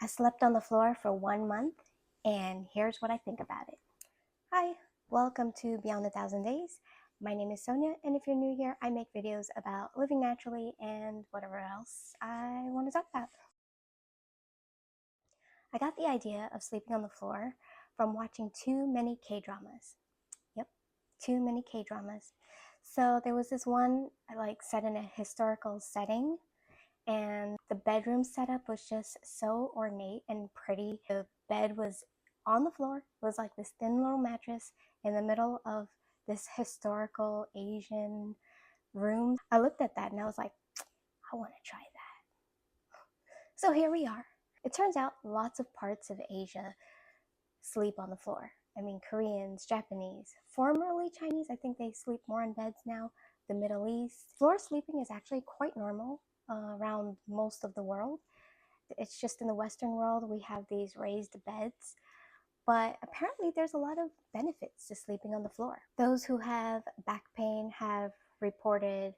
slept on the floor for 1 month, and here's what I think about it. Hi, welcome to Beyond a Thousand Days. My name is Sonia, and if you're new here, I make videos about living naturally and whatever else I want to talk about. I got the idea of sleeping on the floor from watching too many K-dramas. Yep, too many K-dramas. So there was this one set in a historical setting, and the bedroom setup was just so ornate and pretty. The bed was on the floor. It was like this thin little mattress in the middle of this historical Asian room. I looked at that and I was like, I want to try that. So here we are. It turns out lots of parts of Asia sleep on the floor. I mean, Koreans, Japanese, formerly Chinese, I think they sleep more in beds now. The Middle East. Floor sleeping is actually quite normal around most of the world. It's just in the Western world we have these raised beds, but apparently there's a lot of benefits to sleeping on the floor. Those who have back pain have reported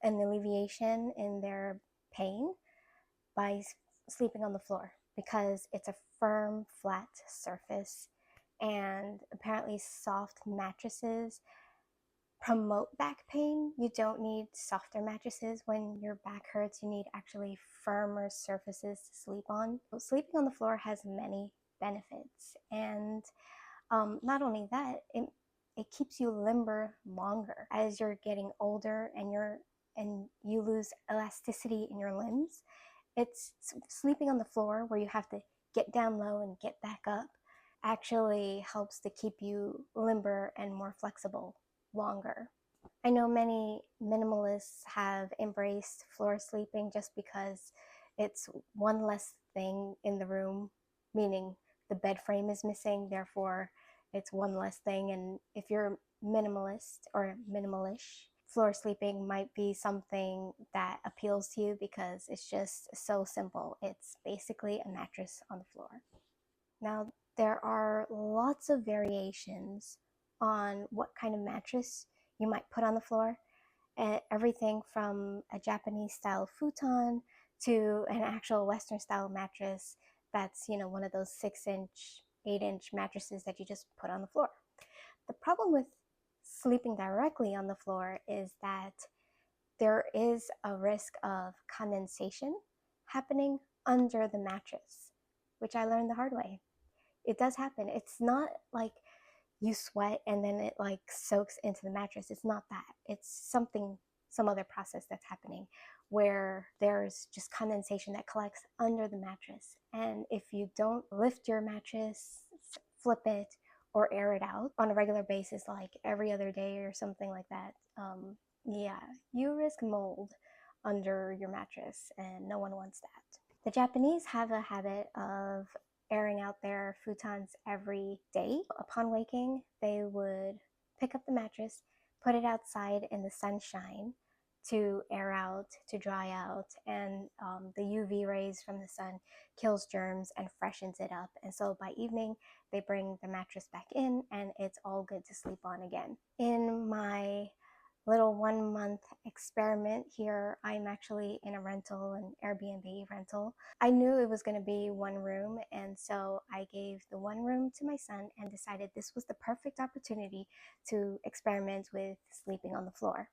an alleviation in their pain by sleeping on the floor because it's a firm, flat surface, and apparently soft mattresses promote back pain. You don't need softer mattresses when your back hurts. You need actually firmer surfaces to sleep on. Sleeping on the floor has many benefits, and not only that, it keeps you limber longer. As you're getting older and you lose elasticity in your limbs, it's sleeping on the floor where you have to get down low and get back up actually helps to keep you limber and more flexible longer. I know many minimalists have embraced floor sleeping just because it's one less thing in the room, meaning the bed frame is missing, therefore it's one less thing. And if you're minimalist or minimalish, floor sleeping might be something that appeals to you because it's just so simple. It's basically a mattress on the floor. Now, there are lots of variations on what kind of mattress you might put on the floor. Everything from a Japanese style futon to an actual Western style mattress that's, one of those 6-inch, 8-inch mattresses that you just put on the floor. The problem with sleeping directly on the floor is that there is a risk of condensation happening under the mattress, which I learned the hard way. It does happen. It's not like you sweat and then it soaks into the mattress. It's not that. It's some other process that's happening where there's just condensation that collects under the mattress. And if you don't lift your mattress, flip it, or air it out on a regular basis, like every other day or something like that, yeah, you risk mold under your mattress, and no one wants that. The Japanese have a habit of airing out their futons every day. Upon waking, they would pick up the mattress, put it outside in the sunshine to air out, to dry out, and the UV rays from the sun kills germs and freshens it up. And so by evening, they bring the mattress back in and it's all good to sleep on again. In my little 1-month experiment here, I'm actually in a rental, an Airbnb rental. I knew it was going to be one room, and so I gave the one room to my son and decided this was the perfect opportunity to experiment with sleeping on the floor.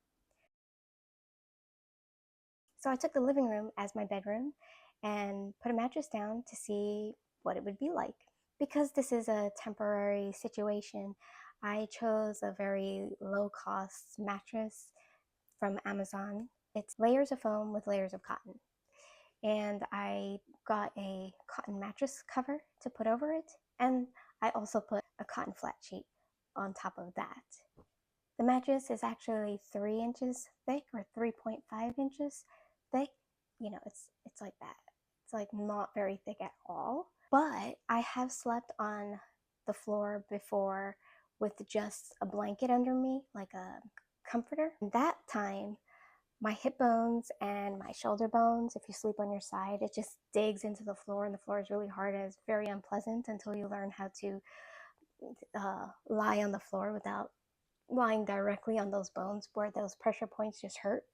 So I took the living room as my bedroom and put a mattress down to see what it would be like. Because this is a temporary situation, I chose a very low-cost mattress from Amazon. It's layers of foam with layers of cotton. And I got a cotton mattress cover to put over it, and I also put a cotton flat sheet on top of that. The mattress is actually 3 inches thick, or 3.5 inches thick. It's like that. It's like not very thick at all. But I have slept on the floor before with just a blanket under me, like a comforter. That time, my hip bones and my shoulder bones, if you sleep on your side, it just digs into the floor, and the floor is really hard and it's very unpleasant until you learn how to lie on the floor without lying directly on those bones where those pressure points just hurt.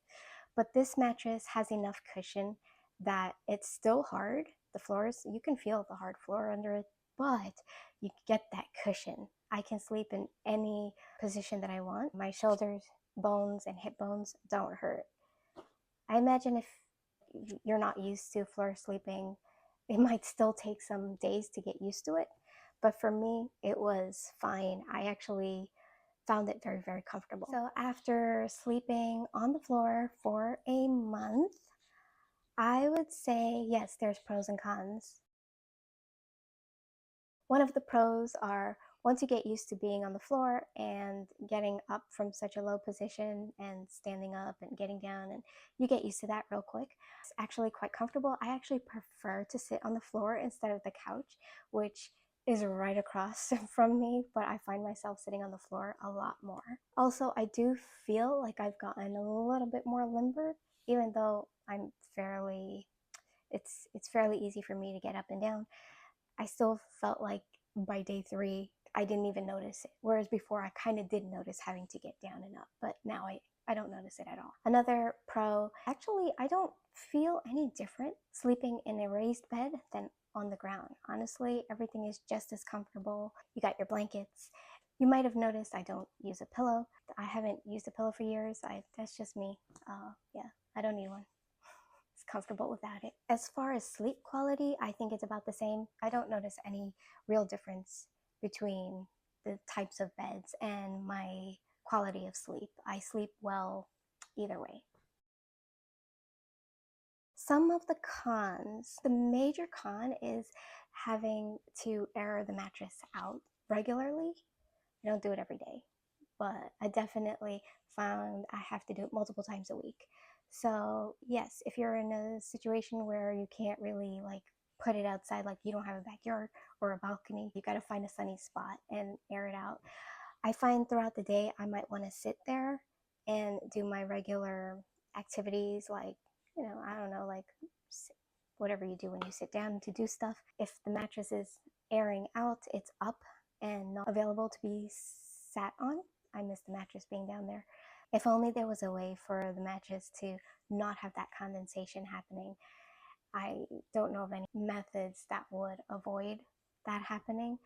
But this mattress has enough cushion that it's still hard. the floors, you can feel the hard floor under it, but you get that cushion. I can sleep in any position that I want. My shoulders, bones, and hip bones don't hurt. I imagine if you're not used to floor sleeping, it might still take some days to get used to it. But for me, it was fine. I actually found it very, very comfortable. So after sleeping on the floor for a month, I would say yes, there's pros and cons. One of the pros are once you get used to being on the floor and getting up from such a low position and standing up and getting down, and you get used to that real quick. It's actually quite comfortable. I actually prefer to sit on the floor instead of the couch, which is right across from me, but I find myself sitting on the floor a lot more. Also, I do feel like I've gotten a little bit more limber, even though it's fairly easy for me to get up and down. I still felt like by day 3, I didn't even notice it. Whereas before, I kind of did notice having to get down and up, but now I don't notice it at all. Another pro, actually, I don't feel any different sleeping in a raised bed than on the ground. Honestly, everything is just as comfortable. You got your blankets. You might have noticed I don't use a pillow. I haven't used a pillow for years. That's just me. Yeah, I don't need one. It's comfortable without it. As far as sleep quality, I think it's about the same. I don't notice any real difference between the types of beds and my quality of sleep. I sleep well either way. Some of the cons, the major con is having to air the mattress out regularly. I don't do it every day, but I definitely found I have to do it multiple times a week. So yes, if you're in a situation where you can't really like put it outside, like you don't have a backyard or a balcony, you got to find a sunny spot and air it out. I find throughout the day I might want to sit there and do my regular activities, like, I don't know, like whatever you do when you sit down to do stuff. If the mattress is airing out, it's up and not available to be sat on. I miss the mattress being down there. If only there was a way for the mattress to not have that condensation happening. I don't know of any methods that would avoid that happening.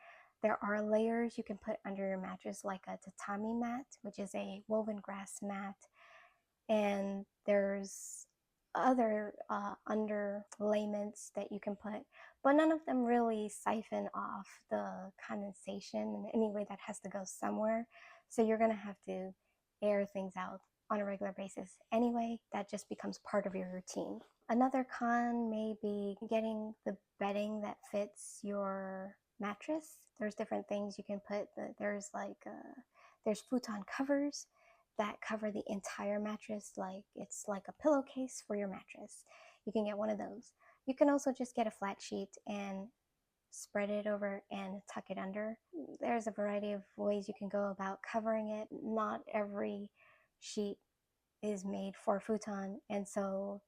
There are layers you can put under your mattress, like a tatami mat, which is a woven grass mat, and there's other underlayments that you can put, but none of them really siphon off the condensation in any way that has to go somewhere. So you're going to have to air things out on a regular basis anyway. That just becomes part of your routine. Another con may be getting the bedding that fits your mattress. There's different things you can put. There's futon covers that cover the entire mattress, like it's like a pillowcase for your mattress. You can get one of those. You can also just get a flat sheet and spread it over and tuck it under. There's a variety of ways you can go about covering it. Not every sheet is made for futon, and so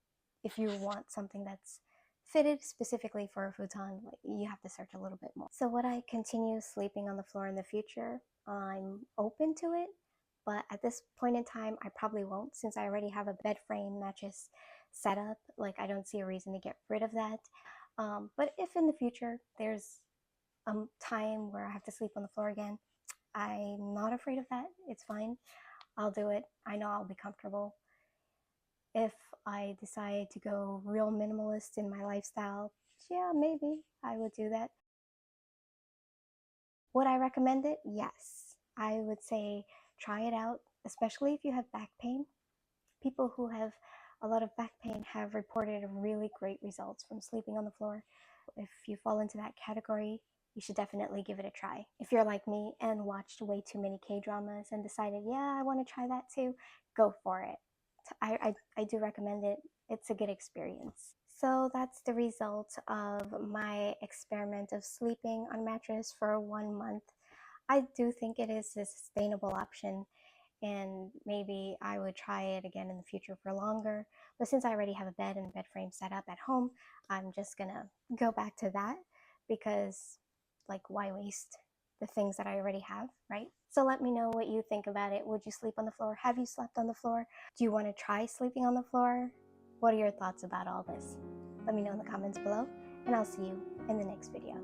if you want something that's fitted specifically for a futon, you have to search a little bit more. So would I continue sleeping on the floor in the future? I'm open to it, but at this point in time, I probably won't, since I already have a bed frame mattress set up. Like, I don't see a reason to get rid of that. But if in the future there's a time where I have to sleep on the floor again, I'm not afraid of that. It's fine. I'll do it. I know I'll be comfortable. If I decide to go real minimalist in my lifestyle, yeah, maybe I would do that. Would I recommend it? Yes. I would say try it out, especially if you have back pain. People who have a lot of back pain have reported really great results from sleeping on the floor. If you fall into that category, you should definitely give it a try. If you're like me and watched way too many K-dramas and decided, yeah, I want to try that too, go for it. I do recommend it. It's a good experience. So that's the result of my experiment of sleeping on a mattress for 1 month. I do think it is a sustainable option, and maybe I would try it again in the future for longer. But since I already have a bed and bed frame set up at home, I'm just gonna go back to that, because like, why waste the things that I already have, right? So let me know what you think about it. Would you sleep on the floor? Have you slept on the floor? Do you want to try sleeping on the floor? What are your thoughts about all this? Let me know in the comments below. and I'll see you in the next video.